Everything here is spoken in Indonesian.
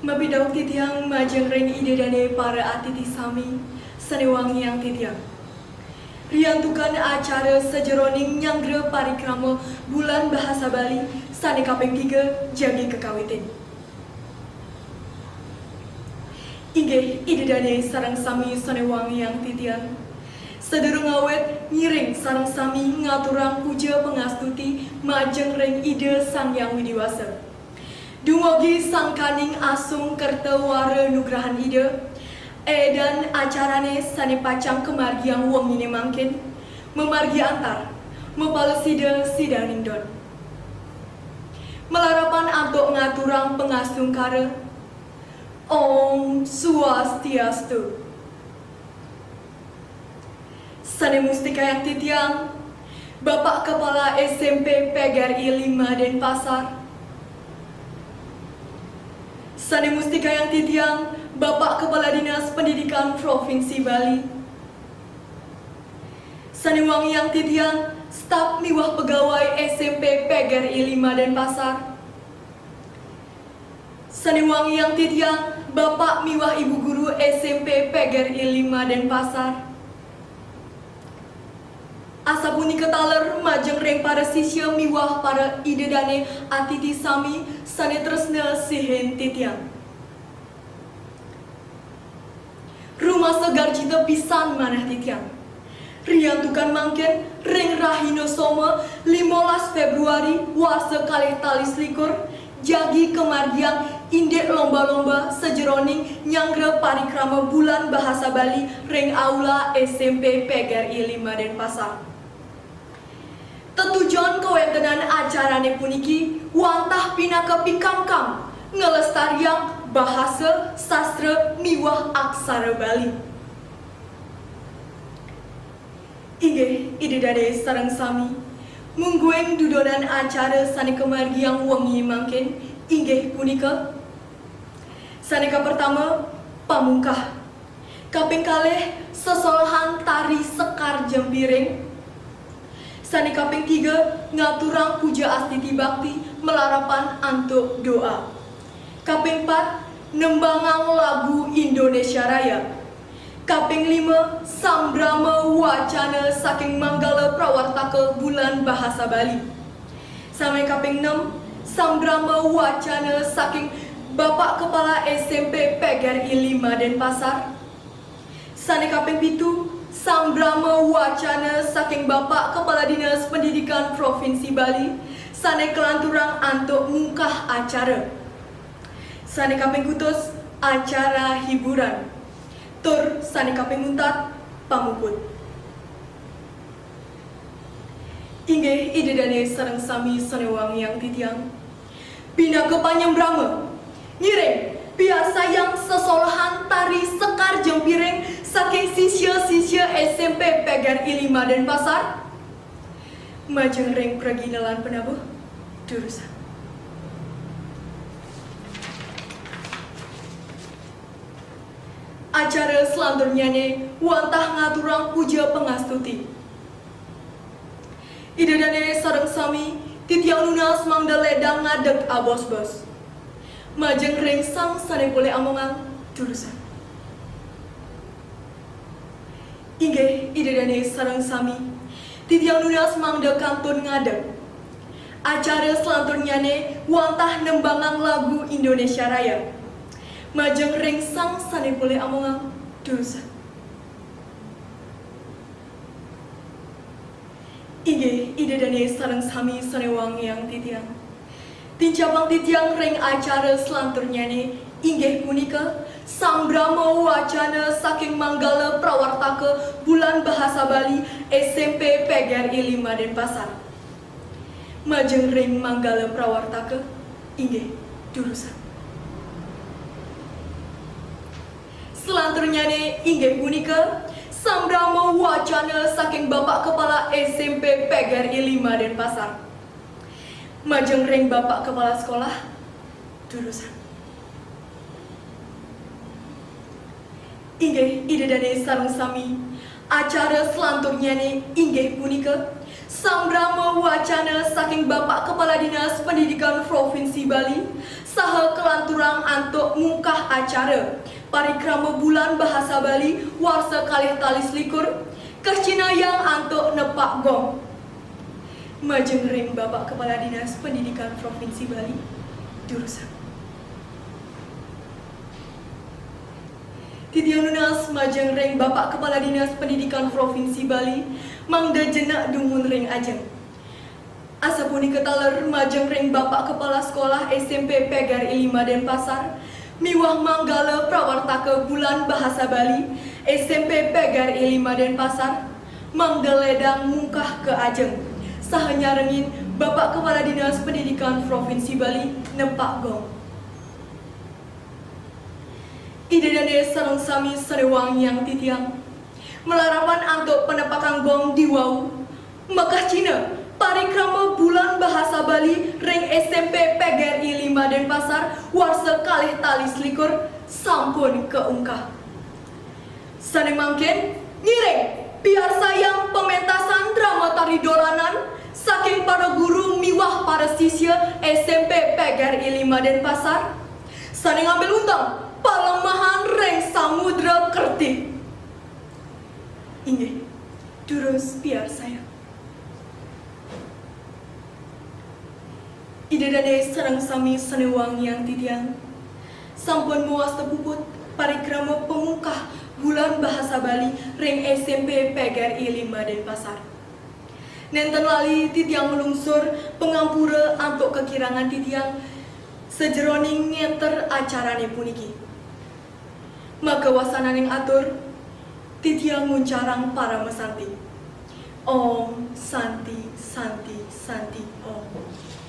Mabidau titiang majeng reng ide dane para atiti sami sanewangi yang titiang. Riantukan acara sejeroning nyangre parikrama bulan bahasa Bali sane kaping 3 jagi kekawitin. Inggih ide dane sarang sami sanewangi yang titiang. Sederung awet ngiring sarang sami ngaturang puja pengastuti majeng reng ide sang yang widiwasa. Dumugi sang kaning asung kertawara nugrahan ide dan acarane sane pacang kemargiang wong ini mangkin memargi antar mepales ide sidang ningdon melarapan antuk ngaturang pengasung kare Om Swastiastu sane mustika yang titiang Bapak Kepala SMP PGRI 5 Denpasar sane mustika yang titiang Bapak Kepala Dinas Pendidikan Provinsi Bali sane wangi yang titiang staf miwah pegawai SMP PGRI 5 Denpasar sane wangi yang titiang Bapak miwah Ibu Guru SMP PGRI 5 Denpasar asapuni ketaler majeng reng para sisya miwah para ide dane atiti sami sane tresna sihen titiang rumah segar cita pisan manah titiang riantukan mangken reng rahino soma 15 Februari warsa kalih talis likur jagi kemargiang indek lomba-lomba sejeroning nyangre parikrama bulan bahasa Bali reng aula SMP PGRI 5 Denpasar tetujuan kewentenan acarane puniki wantah pinaka pikangkang ngelestariang bahasa sastra miwah aksara Bali. Inggih ide dade sareng sami munggueng dudonan acara sane kemargiang wengi mangkin inggih punika saneka pertama pamungkah kaping kalih sesolahan tari sekar jempiring sane kaping 3 ngaturang puja astiti bakti melarapan antuk doa kaping 4 nembangang lagu Indonesia Raya kaping 5 sambrama wacana saking manggala prawartaka bulan bahasa Bali sampai kaping 6 sambrama wacana saking Bapak Kepala SMP PGRI 5 Denpasar sane kaping 7 sambrama wacana saking Bapak Kepala Dinas Pendidikan Provinsi Bali sane kelanturang antuk mungkah acara sane kaping kutus acara hiburan tur sane kaping 4 pamuput inggih ide dane sareng sami sanewangi yang titiang bina kepanyembrama ngiring biasa yang sesolahan tari sekar jempiring saking sisya-sisya SMP PGRI 5 Denpasar majeng reng praginalan penabuh durusan acara selanjutnya nih wantah ngaturang puja pengastuti ide dane sareng sami titiang lunas mangda ledang ngadeg abos-bos majeng reng sang sane boleh amongan jurusan inggih ide dane sareng sami titiang lunas mangda kantun ngadeg acara selanjutnya nih wantah nembangang lagu Indonesia Raya majeng reng sang sane boleh amongang dosa inggih ide dane sareng sami sanewangi yang titiang tincabang titiang reng acara selanjutnya nih inggih punika sambrama wacana saking manggala prawartaka bulan bahasa Bali SMP PGRI 5 Denpasar majeng reng manggala prawartaka inggih jurusan selanjutnya nih inggih punika sambrama wacana saking Bapak Kepala SMP PGRI 5 Denpasar majeng reng Bapak Kepala Sekolah jurusan inggih ide dane sareng sami acara selanjutnya nih inggih punika sambrama wacana saking Bapak Kepala Dinas Pendidikan Provinsi Bali saha kelanturan ngaturang antuk mungkah acara parikrama bulan bahasa Bali warsa kalih talis likur kercinayang antuk nepak gong. Majeng ring Bapak Kepala Dinas Pendidikan Provinsi Bali jurusan. Titiang nunas majeng ring Bapak Kepala Dinas Pendidikan Provinsi Bali mangda jenak dungun ring ajeng. Asapuni ketaler majeng ring Bapak Kepala Sekolah SMP Pegar Ilima Denpasar miwah manggala prawartaka bulan bahasa Bali SMP Pegar Ilima Denpasar mangda ledang mungkah ke ajeng. Sahanya rengin Bapak Kepala Dinas Pendidikan Provinsi Bali nepak gong. Ide dane sareng sami sarewang yang titiang melarapan antuk penepakan gong di wau makah Cina parikrama bulan bahasa Bali ring SMP PGRI 5 Denpasar warsa kalih talis likur sampun keungkah. Sane mangken ngiring biar sayang pementasan drama tari dolanan saking para guru miwah para sisya SMP PGRI 5 Denpasar sane ngambil undang Palemahan ring Samudra Kerti. Inggih, terus biar sayang. Ide dade sareng sami sanewang yang titiang sampun muas tepuput parikrama pemungkah bulan bahasa Bali ring SMP PGRI 5 Denpasar. Nenten lali titiang melungsur pengampura antuk kekirangan titiang sejeroning ngenter acarane puniki. Maka wasananing atur titiang muncarang para mesanti. Om Santi Santi Santi Om.